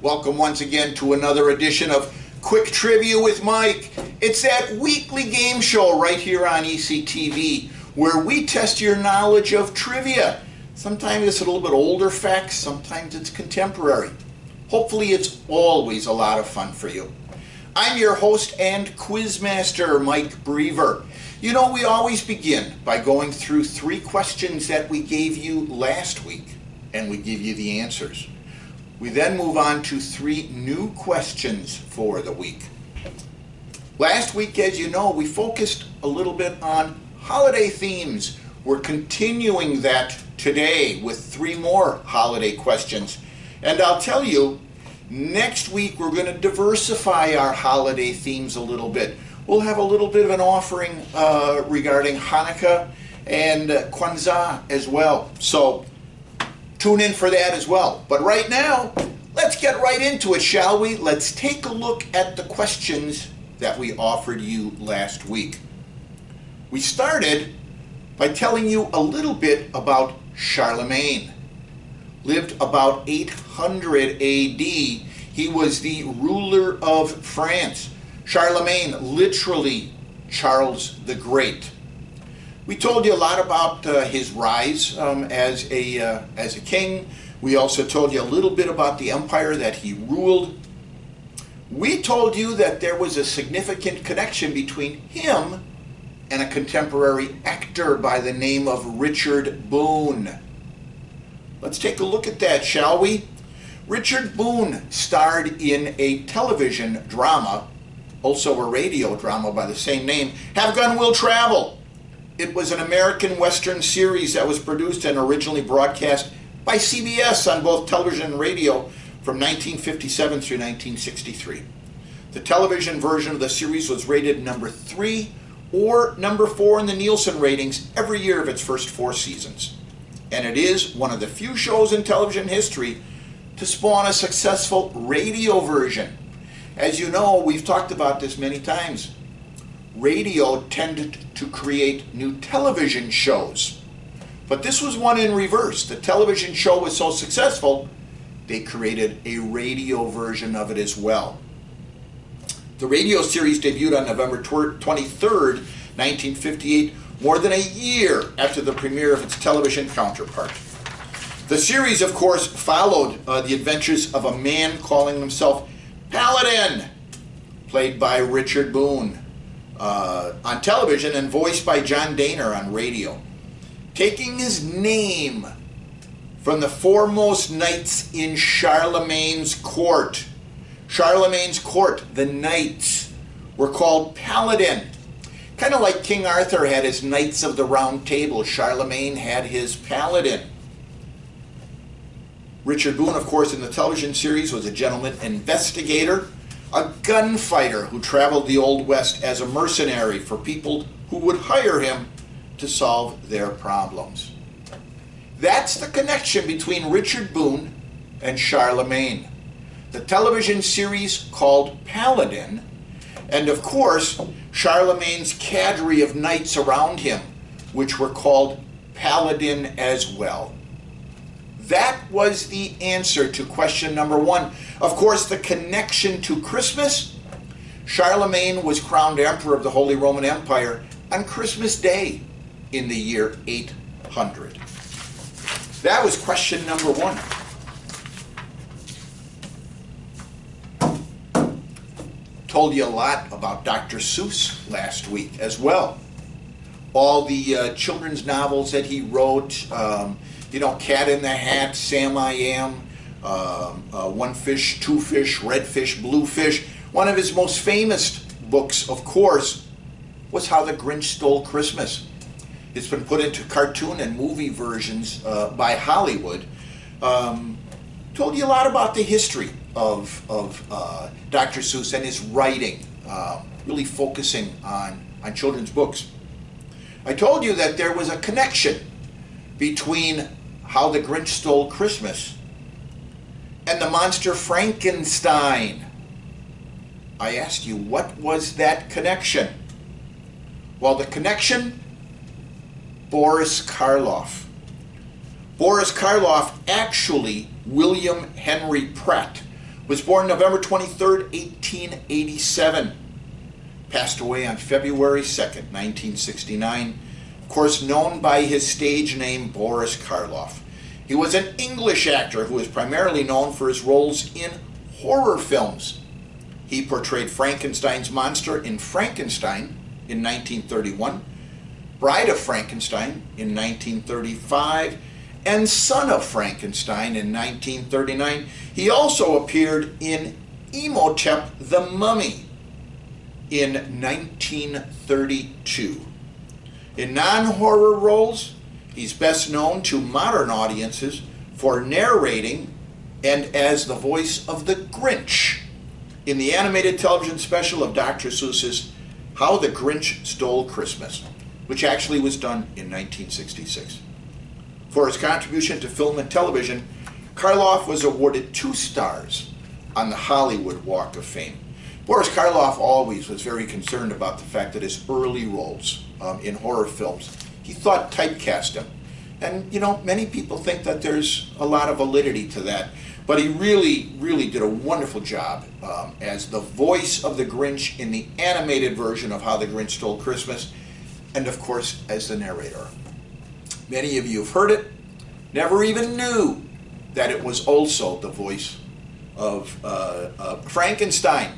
Welcome once again to another edition of Quick Trivia with Mike. It's that weekly game show right here on ECTV where we test your knowledge of trivia. Sometimes it's a little bit older facts, sometimes it's contemporary. Hopefully it's always a lot of fun for you. I'm your host and quizmaster, Mike Brever. You know, we always begin by going through 3 questions that we gave you last week, and we give you the answers. We then move on to 3 new questions for the week. Last week, as you know, we focused a little bit on holiday themes. We're continuing that today with 3 more holiday questions. And I'll tell you, next week we're going to diversify our holiday themes a little bit. We'll have a little bit of an offering regarding Hanukkah and Kwanzaa as well. So tune in for that as well. But right now, let's get right into it, shall we? Let's take a look at the questions that we offered you last week. We started by telling you a little bit about Charlemagne. Lived about 800 AD. He was the ruler of France. Charlemagne, literally Charles the Great. We told you a lot about his rise as a king. We also told you a little bit about the empire that he ruled. We told you that there was a significant connection between him and a contemporary actor by the name of Richard Boone. Let's take a look at that, shall we? Richard Boone starred in a television drama, also a radio drama by the same name, Have Gun Will Travel. It was an American Western series that was produced and originally broadcast by CBS on both television and radio from 1957 through 1963. The television version of the series was rated number 3 or number 4 in the Nielsen ratings every year of its first 4 seasons. And it is one of the few shows in television history to spawn a successful radio version. As you know, we've talked about this many times. Radio tended to create new television shows. But this was one in reverse. The television show was so successful, they created a radio version of it as well. The radio series debuted on November 23rd, 1958, more than a year after the premiere of its television counterpart. The series, of course, followed the adventures of a man calling himself Paladin, played by Richard Boone on television and voiced by John Daner on radio. Taking his name from the foremost knights in Charlemagne's court. Charlemagne's court, the knights, were called Paladin. Kind of like King Arthur had his Knights of the Round Table, Charlemagne had his Paladin. Richard Boone, of course, in the television series was a gentleman investigator, a gunfighter who traveled the Old West as a mercenary for people who would hire him to solve their problems. That's the connection between Richard Boone and Charlemagne. The television series called Paladin, and of course, Charlemagne's cadre of knights around him, which were called Paladin as well. That was the answer to question number 1. Of course, the connection to Christmas. Charlemagne was crowned emperor of the Holy Roman Empire on Christmas Day in the year 800. That was question number 1. Told you a lot about Dr. Seuss last week as well. All the children's novels that he wrote, Cat in the Hat, Sam I Am, One Fish, Two Fish, Red Fish, Blue Fish. One of his most famous books, of course, was How the Grinch Stole Christmas. It's been put into cartoon and movie versions by Hollywood. Told you a lot about the history of Dr. Seuss and his writing, really focusing on children's books. I told you that there was a connection between How the Grinch Stole Christmas and the monster Frankenstein. I asked you, what was that connection? Well, the connection, Boris Karloff. Boris Karloff, actually William Henry Pratt, Was born November 23rd, 1887. Passed away on February 2nd, 1969. Of course, known by his stage name Boris Karloff. He was an English actor who is primarily known for his roles in horror films. He portrayed Frankenstein's monster in Frankenstein in 1931, Bride of Frankenstein in 1935, and Son of Frankenstein in 1939. He also appeared in Imhotep the Mummy in 1932. In non-horror roles, he's best known to modern audiences for narrating and as the voice of the Grinch in the animated television special of Dr. Seuss's How the Grinch Stole Christmas, which actually was done in 1966. For his contribution to film and television, Karloff was awarded 2 stars on the Hollywood Walk of Fame. Boris Karloff always was very concerned about the fact that his early roles in horror films, he thought typecast him. And you know, many people think that there's a lot of validity to that, but he really did a wonderful job as the voice of the Grinch in the animated version of How the Grinch Stole Christmas, and of course as the narrator. Many of you have heard it, never even knew that it was also the voice of Frankenstein.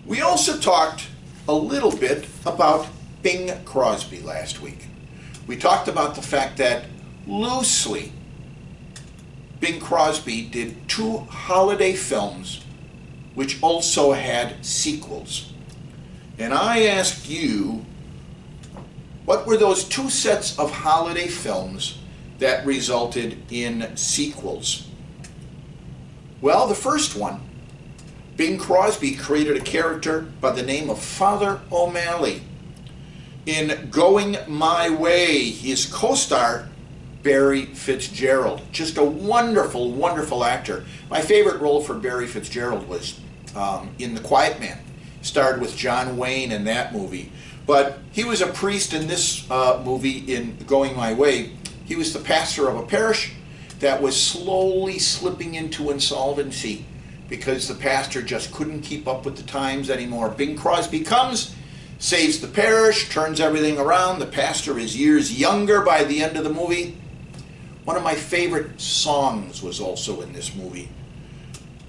We also talked a little bit about Bing Crosby last week. We talked about the fact that loosely Bing Crosby did 2 holiday films which also had sequels. And I asked you, what were those 2 sets of holiday films that resulted in sequels? Well, the first one, Bing Crosby created a character by the name of Father O'Malley. In Going My Way, his co-star, Barry Fitzgerald. Just a wonderful, wonderful actor. My favorite role for Barry Fitzgerald was in The Quiet Man. Starred with John Wayne in that movie. But he was a priest in this movie in Going My Way. He was the pastor of a parish that was slowly slipping into insolvency because the pastor just couldn't keep up with the times anymore. Bing Crosby comes, saves the parish, turns everything around. The pastor is years younger by the end of the movie. One of my favorite songs was also in this movie.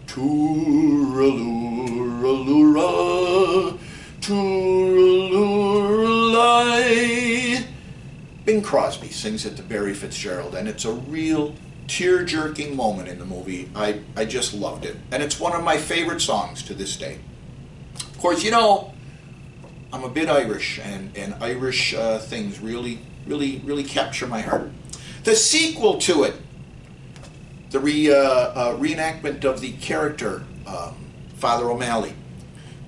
Tooralooraloora, tooralooralai. Bing Crosby sings it to Barry Fitzgerald, and it's a real tear-jerking moment in the movie. I just loved it. And it's one of my favorite songs to this day. Of course, you know, I'm a bit Irish, and Irish things really capture my heart. The sequel to it, the reenactment of the character Father O'Malley.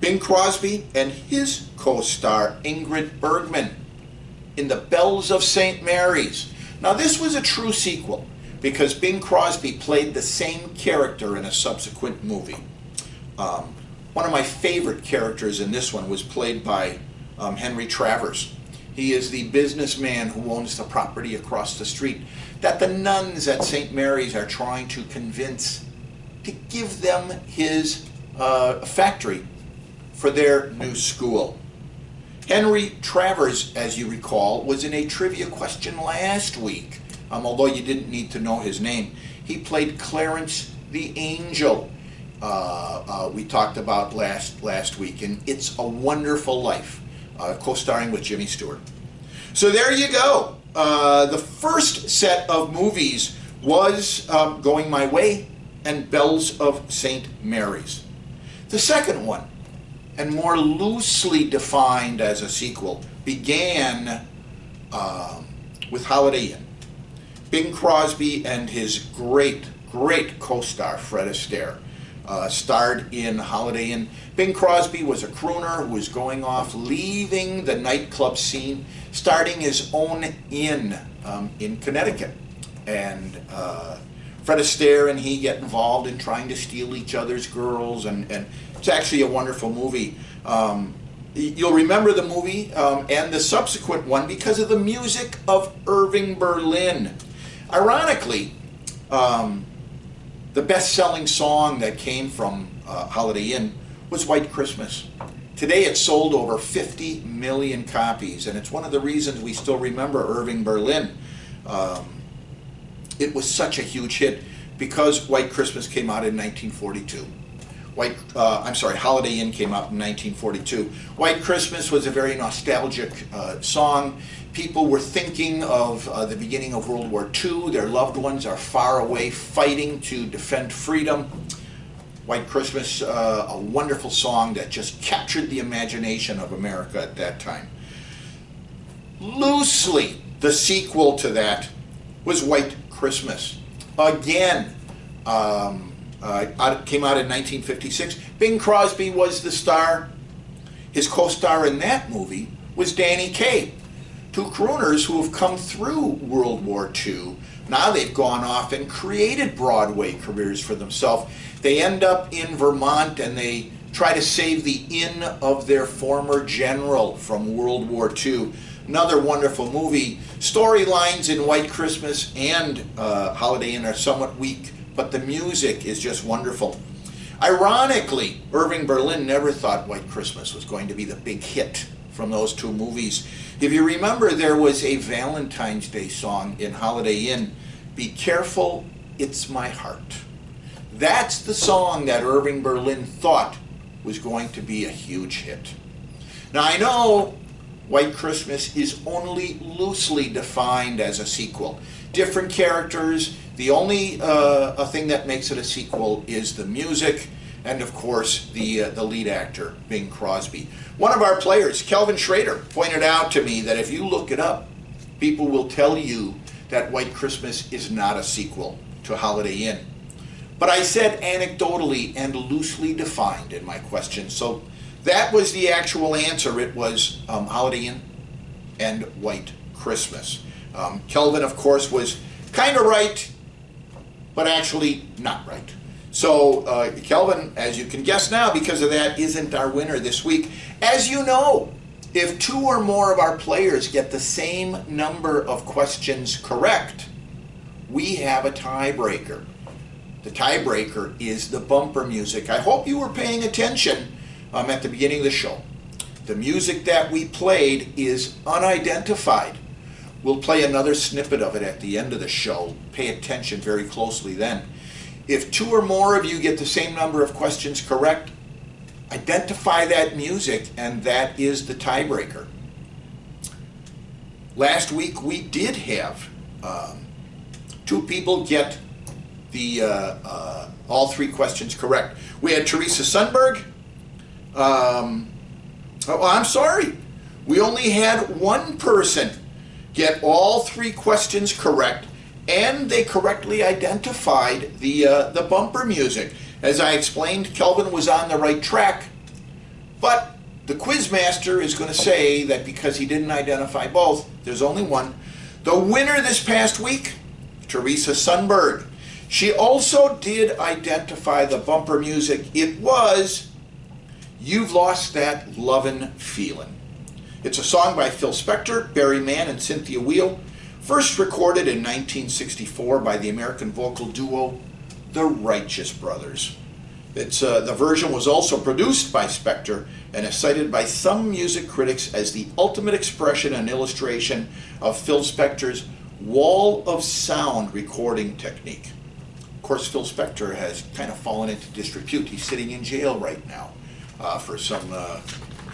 Bing Crosby and his co-star Ingrid Bergman in The Bells of St. Mary's. Now this was a true sequel because Bing Crosby played the same character in a subsequent movie. One of my favorite characters in this one was played by Henry Travers. He is the businessman who owns the property across the street that the nuns at St. Mary's are trying to convince to give them his factory for their new school. Henry Travers, as you recall, was in a trivia question last week, although you didn't need to know his name. He played Clarence the Angel. We talked about last week, and It's a Wonderful Life, co-starring with Jimmy Stewart. So there you go. The first set of movies was Going My Way and Bells of St. Mary's. The second one, and more loosely defined as a sequel, began with Holiday Inn. Bing Crosby and his great co-star Fred Astaire starred in Holiday Inn. Bing Crosby was a crooner who was going off, leaving the nightclub scene, starting his own inn in Connecticut. And Fred Astaire and he get involved in trying to steal each other's girls, and it's actually a wonderful movie. You'll remember the movie and the subsequent one because of the music of Irving Berlin. Ironically, The best-selling song that came from Holiday Inn was White Christmas. Today it's sold over 50 million copies, and it's one of the reasons we still remember Irving Berlin. It was such a huge hit because White Christmas came out in 1942. Holiday Inn came out in 1942. White Christmas was a very nostalgic song. People were thinking of the beginning of World War II. Their loved ones are far away fighting to defend freedom. White Christmas, a wonderful song that just captured the imagination of America at that time. Loosely, the sequel to that was White Christmas. Again, it came out in 1956. Bing Crosby was the star. His co-star in that movie was Danny Kaye. Two crooners who have come through World War II. Now they've gone off and created Broadway careers for themselves. They end up in Vermont and they try to save the inn of their former general from World War II. Another wonderful movie. Storylines in White Christmas and Holiday Inn are somewhat weak, but the music is just wonderful. Ironically, Irving Berlin never thought White Christmas was going to be the big hit from those two movies. If you remember, there was a Valentine's Day song in Holiday Inn, "Be Careful, It's My Heart." That's the song that Irving Berlin thought was going to be a huge hit. Now I know White Christmas is only loosely defined as a sequel. Different characters. The only thing that makes it a sequel is the music, and of course the lead actor, Bing Crosby. One of our players, Kelvin Schrader, pointed out to me that if you look it up, people will tell you that White Christmas is not a sequel to Holiday Inn. But I said anecdotally and loosely defined in my question, so that was the actual answer. It was Holiday Inn and White Christmas. Kelvin, of course, was kind of right, but actually not right. So Kelvin, as you can guess now, because of that, isn't our winner this week. As you know, if two or more of our players get the same number of questions correct, we have a tiebreaker. The tiebreaker is the bumper music. I hope you were paying attention at the beginning of the show. The music that we played is unidentified. We'll play another snippet of it at the end of the show. Pay attention very closely then. If two or more of you get the same number of questions correct, identify that music, and that is the tiebreaker. Last week we did have two people get the all three questions correct. We had Teresa Sundberg. I'm sorry. We only had one person get all three questions correct, and they correctly identified the bumper music. As I explained, Kelvin was on the right track, but the quizmaster is going to say that because he didn't identify both, there's only one. The winner this past week, Teresa Sundberg. She also did identify the bumper music. It was "You've Lost That Lovin' Feelin'." It's a song by Phil Spector, Barry Mann, and Cynthia Weil, first recorded in 1964 by the American vocal duo the Righteous Brothers. The version was also produced by Spector and is cited by some music critics as the ultimate expression and illustration of Phil Spector's wall of sound recording technique. Of course, Phil Spector has kind of fallen into disrepute. He's sitting in jail right now for some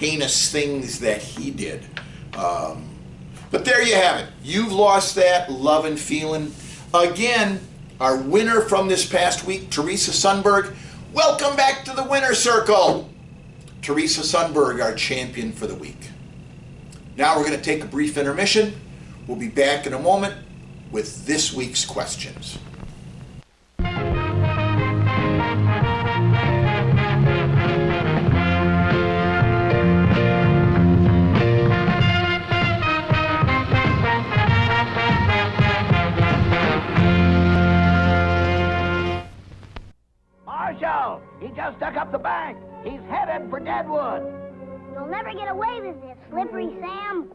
heinous things that he did. But there you have it. You've Lost That Lovin' Feelin'. Again, our winner from this past week, Teresa Sundberg. Welcome back to the winner circle. Teresa Sundberg, our champion for the week. Now we're going to take a brief intermission. We'll be back in a moment with this week's questions. Marshal, he just dug up the bank. He's headed for Deadwood. You'll never get away with this, Slippery Sam.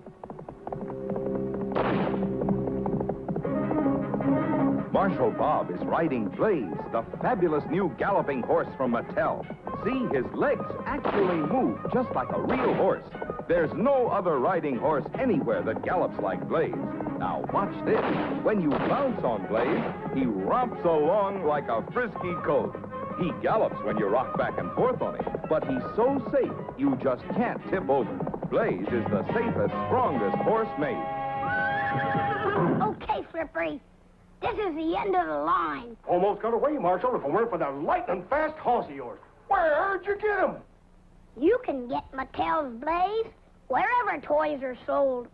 Marshal Bob is riding Blaze, the fabulous new galloping horse from Mattel. See, his legs actually move just like a real horse. There's no other riding horse anywhere that gallops like Blaze. Now watch this. When you bounce on Blaze, he romps along like a frisky colt. He gallops when you rock back and forth on him, but he's so safe you just can't tip over. Blaze is the safest, strongest horse made. Okay, Slippery. This is the end of the line. Almost got away, Marshal, if it weren't for the lightning fast horse of yours. Where'd you get him? You can get Mattel's Blaze wherever toys are sold.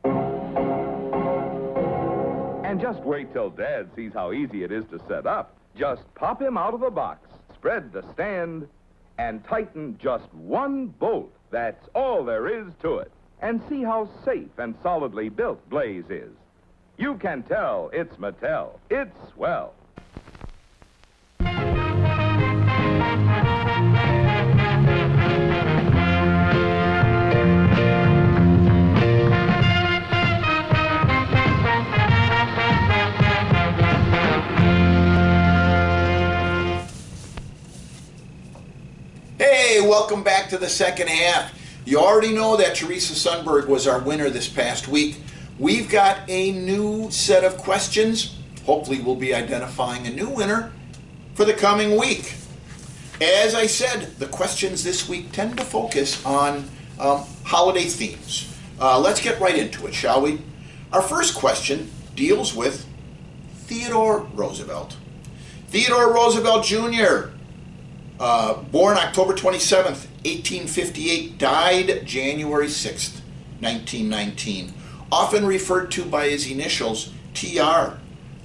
And just wait till Dad sees how easy it is to set up. Just pop him out of the box, spread the stand, and tighten just one bolt. That's all there is to it. And see how safe and solidly built Blaze is. You can tell it's Mattel. It's swell. Hey, welcome back to the second half. You already know that Teresa Sundberg was our winner this past week. We've got a new set of questions. Hopefully we'll be identifying a new winner for the coming week. As I said, the questions this week tend to focus on holiday themes. Let's get right into it, shall we? Our first question deals with Theodore Roosevelt. Theodore Roosevelt Jr., born October 27th, 1858, died January 6th, 1919. Often referred to by his initials, TR,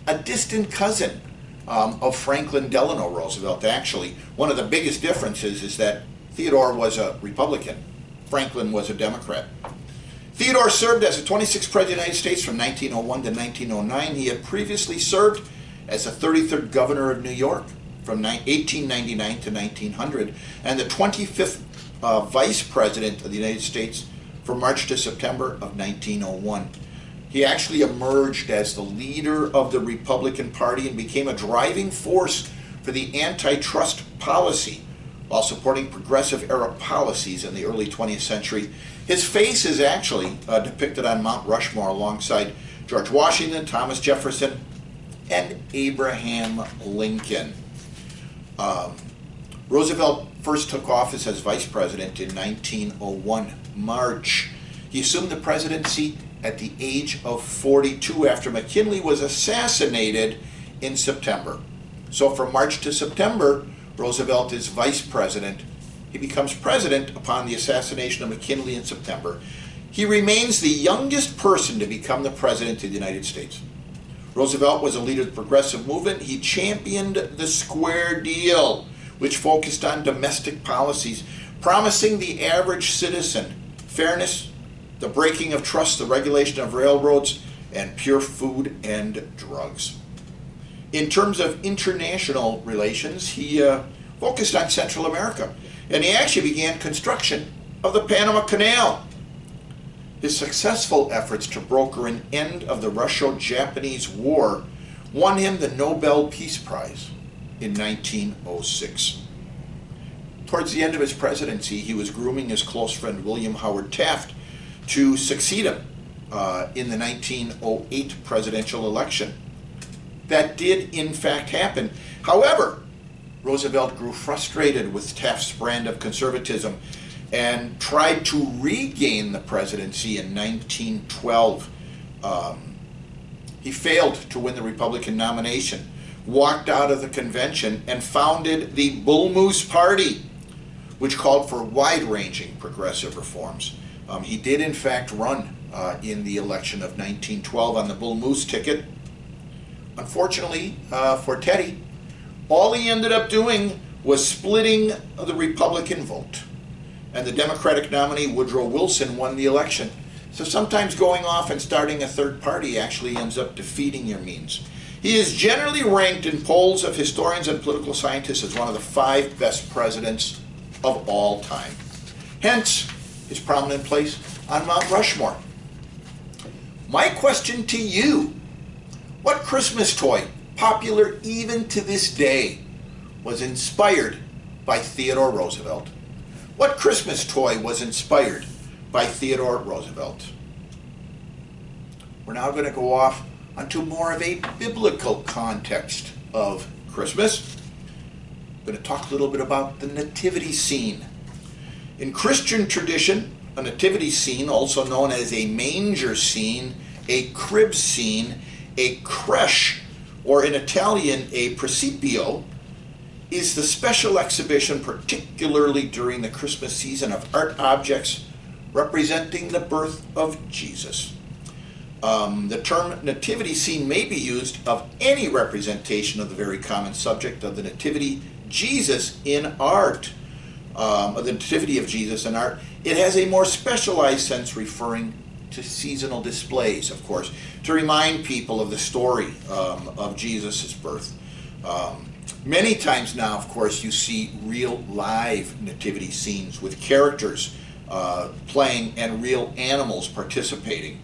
a distant cousin of Franklin Delano Roosevelt, actually. One of the biggest differences is that Theodore was a Republican. Franklin was a Democrat. Theodore served as the 26th President of the United States from 1901 to 1909. He had previously served as the 33rd Governor of New York from 1899 to 1900, and the 25th Vice President of the United States from March to September of 1901. He actually emerged as the leader of the Republican Party and became a driving force for the antitrust policy while supporting progressive era policies in the early 20th century. His face is actually depicted on Mount Rushmore alongside George Washington, Thomas Jefferson, and Abraham Lincoln. Roosevelt first took office as vice president in 1901, March. He assumed the presidency at the age of 42 after McKinley was assassinated in September. So from March to September, Roosevelt is vice president. He becomes president upon the assassination of McKinley in September. He remains the youngest person to become the president of the United States. Roosevelt was a leader of the progressive movement. He championed the Square Deal, which focused on domestic policies, promising the average citizen fairness, the breaking of trust, the regulation of railroads, and pure food and drugs. In terms of international relations, he focused on Central America, and he actually began construction of the Panama Canal. His successful efforts to broker an end of the Russo-Japanese War won him the Nobel Peace Prize in 1906. Towards the end of his presidency, he was grooming his close friend William Howard Taft to succeed him in the 1908 presidential election. That did in fact happen. However, Roosevelt grew frustrated with Taft's brand of conservatism and tried to regain the presidency in 1912. He failed to win the Republican nomination, walked out of the convention, and founded the Bull Moose Party, which called for wide-ranging progressive reforms. He did in fact run in the election of 1912 on the Bull Moose ticket. Unfortunately for Teddy, all he ended up doing was splitting the Republican vote. And the Democratic nominee, Woodrow Wilson, won the election. So sometimes going off and starting a third party actually ends up defeating your means. He is generally ranked in polls of historians and political scientists as one of the 5 best presidents of all time. Hence, his prominent place on Mount Rushmore. My question to you, what Christmas toy popular even to this day, was inspired by Theodore Roosevelt. What Christmas toy was inspired by Theodore Roosevelt? We're now going to go off onto more of a biblical context of Christmas. I'm going to talk a little bit about the nativity scene. In Christian tradition, a nativity scene, also known as a manger scene, a crib scene, a creche, or in Italian, a presepio, is the special exhibition, particularly during the Christmas season, of art objects representing the birth of Jesus. The term nativity scene may be used of any representation of the very common subject of the nativity Jesus in art, of the nativity of Jesus in art. It has a more specialized sense referring to seasonal displays, of course, to remind people of the story of Jesus' birth. Many times now, of course, you see real live nativity scenes with characters playing and real animals participating,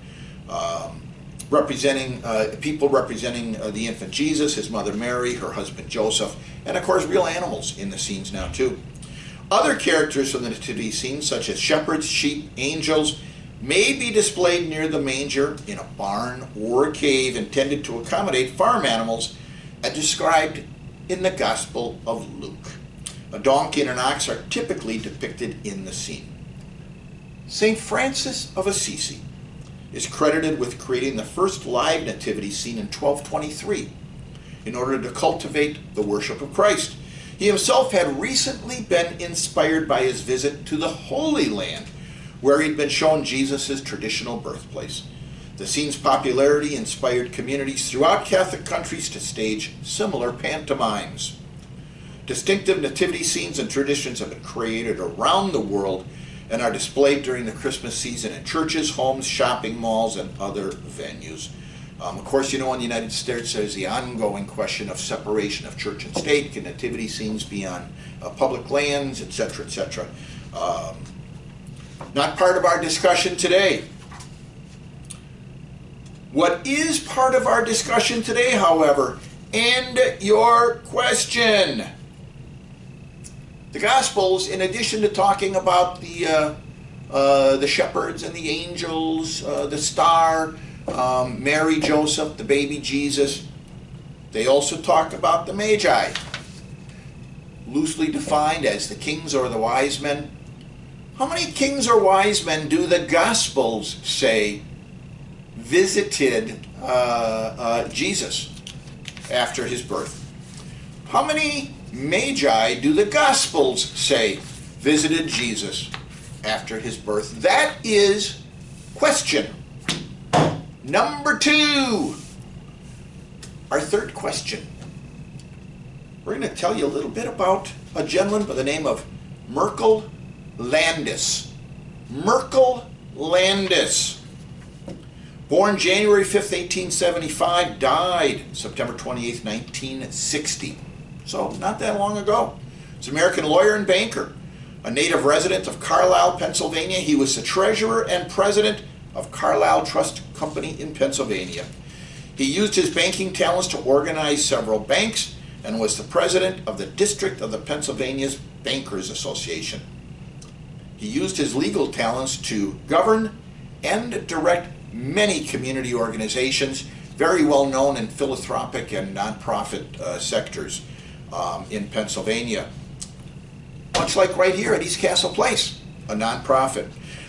representing people representing the infant Jesus, his mother Mary, her husband Joseph, and of course real animals in the scenes now too. Other characters from the nativity scene, such as shepherds, sheep, angels, may be displayed near the manger in a barn or a cave intended to accommodate farm animals, as described in the Gospel of Luke. A donkey and an ox are typically depicted in the scene. St. Francis of Assisi is credited with creating the first live nativity scene in 1223 in order to cultivate the worship of Christ. He himself had recently been inspired by his visit to the Holy Land, where he'd been shown Jesus' traditional birthplace. The scene's popularity inspired communities throughout Catholic countries to stage similar pantomimes. Distinctive nativity scenes and traditions have been created around the world and are displayed during the Christmas season in churches, homes, shopping malls, and other venues. Of course, you know, in the United States, there's the ongoing question of separation of church and state. Can nativity scenes be on public lands, etc., etc.? Not part of our discussion today. What is part of our discussion today, however, and your question. The Gospels, in addition to talking about the shepherds and the angels, the star, Mary, Joseph, the baby Jesus, they also talk about the Magi, loosely defined as the kings or the wise men. How many kings or wise men do the Gospels say visited Jesus after his birth? How many Magi do the Gospels say visited Jesus after his birth? That is question number 2. Our third question. We're going to tell you a little bit about a gentleman by the name of Merkel Landis. Merkel Landis. Born January 5th, 1875, died September 28th, 1960. So not that long ago. He's an American lawyer and banker, a native resident of Carlisle, Pennsylvania. He was the treasurer and president of Carlisle Trust Company in Pennsylvania. He used his banking talents to organize several banks and was the president of the District of the Pennsylvania's Bankers Association. He used his legal talents to govern and direct many community organizations, very well known in philanthropic and nonprofit sectors in Pennsylvania. Much like right here at East Castle Place, a nonprofit.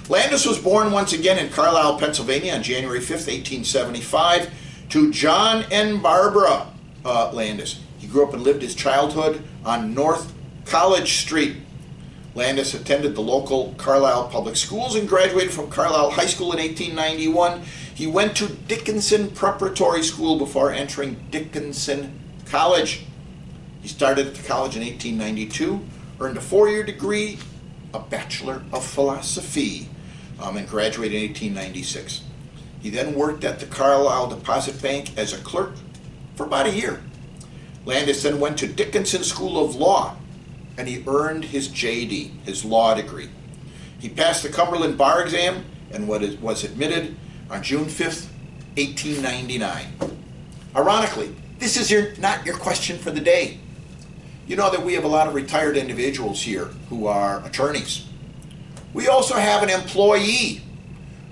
Landis was born once again in Carlisle, Pennsylvania on January 5th, 1875 to John and Barbara Landis. He grew up and lived his childhood on North College Street. Landis attended the local Carlisle public schools and graduated from Carlisle High School in 1891. He went to Dickinson Preparatory School before entering Dickinson College. He started at the college in 1892, earned a 4-year degree, a Bachelor of Philosophy, and graduated in 1896. He then worked at the Carlisle Deposit Bank as a clerk for about a year. Landis then went to Dickinson School of Law, and he earned his JD, his law degree. He passed the Cumberland Bar Exam and was admitted on June 5th, 1899. Ironically, this is not your question for the day. You know that we have a lot of retired individuals here who are attorneys. We also have an employee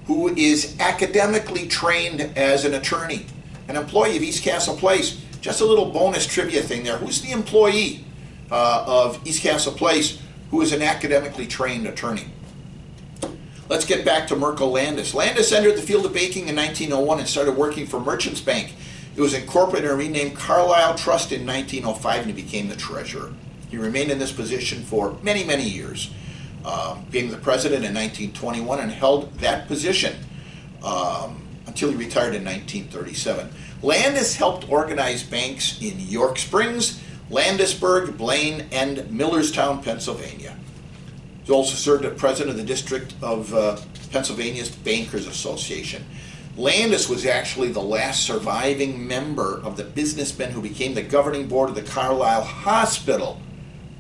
who is academically trained as an attorney, an employee of East Castle Place. Just a little bonus trivia thing there. Who's the employee of East Castle Place who is an academically trained attorney? Let's get back to Merkel Landis. Landis entered the field of banking in 1901 and started working for Merchants Bank. It was incorporated and renamed Carlisle Trust in 1905, and he became the treasurer. He remained in this position for many, many years, being the president in 1921 and held that position until he retired in 1937. Landis helped organize banks in York Springs, Landisburg, Blaine, and Millerstown, Pennsylvania. He also served as president of the District of Pennsylvania's Bankers Association. Landis was actually the last surviving member of the businessmen who became the governing board of the Carlisle Hospital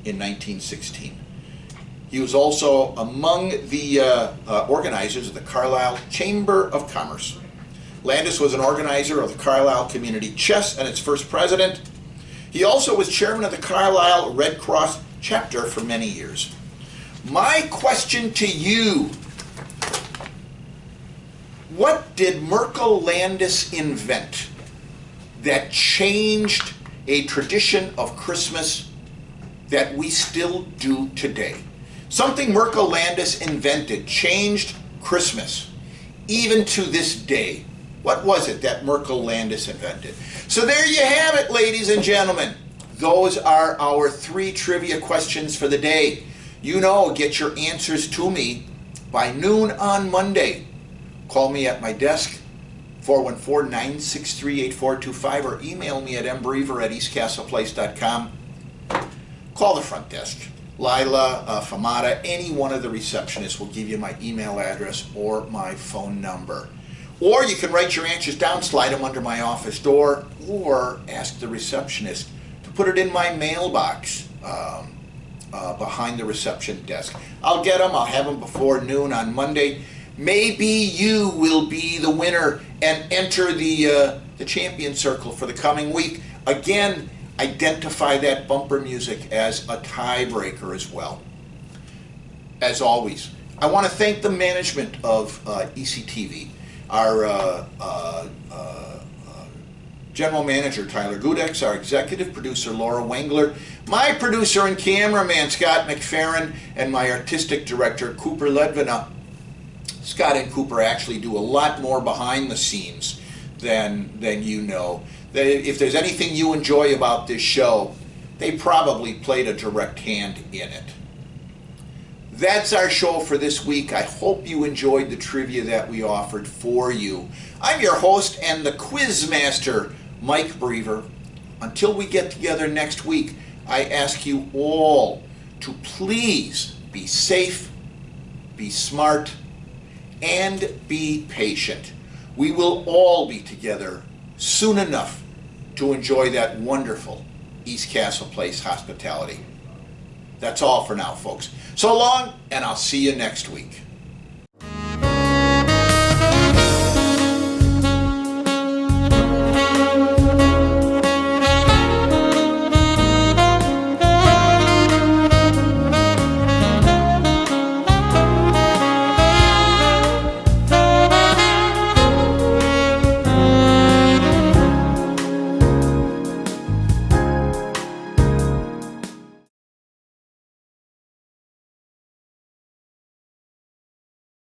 in 1916. He was also among the organizers of the Carlisle Chamber of Commerce. Landis was an organizer of the Carlisle Community Chess and its first president. He also was chairman of the Carlisle Red Cross chapter for many years. My question to you: what did Merkel Landis invent that changed a tradition of Christmas that we still do today? Something Merkel Landis invented changed Christmas, even to this day. What was it that Merkel Landis invented? So there you have it, ladies and gentlemen. Those are our 3 trivia questions for the day. You know, get your answers to me by noon on Monday. Call me at my desk, 414-963-8425, or email me at mbrever@eastcastleplace.com. Call the front desk. Lila, Famata, any one of the receptionists will give you my email address or my phone number. Or you can write your answers down, slide them under my office door, or ask the receptionist to put it in my mailbox behind the reception desk. I'll get them. I'll have them before noon on Monday. Maybe you will be the winner and enter the champion circle for the coming week. Again, identify that bumper music as a tiebreaker as well. As always, I want to thank the management of ECTV, our general manager Tyler Gudex, our executive producer Laura Wengler, my producer and cameraman Scott McFerrin, and my artistic director Cooper Ledvina. Scott and Cooper actually do a lot more behind the scenes than you know. If there's anything you enjoy about this show, they probably played a direct hand in it. That's our show for this week. I hope you enjoyed the trivia that we offered for you. I'm your host and the quiz master, Mike Brever. Until we get together next week, I ask you all to please be safe, be smart, and be patient. We will all be together soon enough to enjoy that wonderful East Castle Place hospitality. That's all for now, folks. So long, and I'll see you next week.